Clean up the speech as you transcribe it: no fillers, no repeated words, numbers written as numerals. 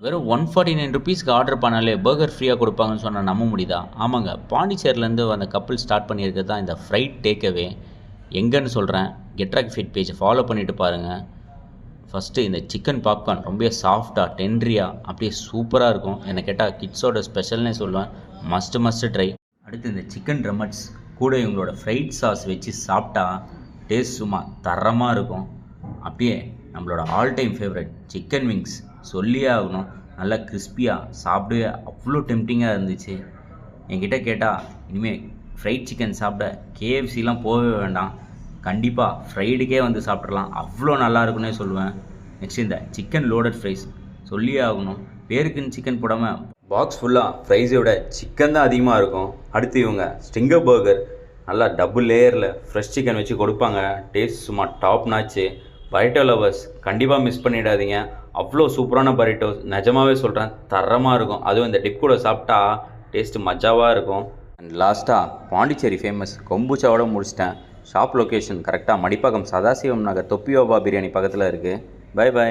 வெறும் 149 ருபீஸ்க்கு ஆர்டர் பண்ணாலே பர்கர் ஃப்ரீயாக கொடுப்பாங்கன்னு சொன்னால் நம்ப முடியுதா? ஆமாங்க, பாண்டிச்சேரிலேருந்து அந்த கப்பல் ஸ்டார்ட் பண்ணியிருக்கிறது தான் இந்த ஃப்ரைட் டேக்அவே. எங்கன்னு சொல்கிறேன், கெட்ராக் ஃபீட் பேஜை ஃபாலோ பண்ணிவிட்டு பாருங்கள். ஃபஸ்ட்டு இந்த சிக்கன் பாப்கார்ன் ரொம்ப சாஃப்டாக டென்ட்ரியாக அப்படியே சூப்பராக இருக்கும். என்னை கேட்டால் கிட்ஸோட ஸ்பெஷல்னே சொல்லுவேன். Must try. அடுத்து இந்த சிக்கன் ட்ரமட்ஸ் கூட இவங்களோட ஃப்ரைட் சாஸ் வச்சு சாப்பிட்டா டேஸ்ட் சும்மா தரமாக இருக்கும். அப்படியே நம்மளோட all time favourite chicken wings சொல்லியே ஆகணும். நல்லா கிறிஸ்பியாக சாப்பிடவே அவ்வளோ டெம்டிங்காக இருந்துச்சு. என்கிட்ட கேட்டால் இனிமேல் ஃப்ரைட் சிக்கன் சாப்பிட கேஎஃப்சிலாம் போகவே வேண்டாம், கண்டிப்பாக ஃப்ரைடுக்கே வந்து சாப்பிட்றலாம், அவ்வளோ நல்லா இருக்குன்னே சொல்லுவேன். நெக்ஸ்ட் இந்த சிக்கன் லோடட் ஃப்ரைஸ் சொல்லியே ஆகணும். பேருக்குன்னு சிக்கன் போடாமல் பாக்ஸ் ஃபுல்லாக ஃப்ரைஸை சிக்கன் தான் அதிகமாக இருக்கும். அடுத்து இவங்க ஸ்டிங்கர் பர்கர் நல்லா டபுள் லேயரில் ஃப்ரெஷ் சிக்கன் வச்சு கொடுப்பாங்க. டேஸ்ட் சும்மா டாப் நாச்சு. பரிட்டோ லவர்ஸ் கண்டிப்பாக மிஸ் பண்ணிடாதீங்க. அவ்வளோ சூப்பரான பரிட்டோஸ், நிஜமாகவே சொல்கிறேன், தரமாக இருக்கும். அதுவும் இந்த டிப் கூட சாப்பிட்டா டேஸ்ட்டு மஜாவாக இருக்கும். அண்ட் லாஸ்ட்டாக பாண்டிச்சேரி ஃபேமஸ் கொம்புச்சாவோட முடிச்சிட்டேன். ஷாப் லொக்கேஷன் கரெக்டாக மடிப்பாக்கம் சதாசிவம் நகர் தொப்பியோபா பிரியாணி பக்கத்தில் இருக்குது. பை.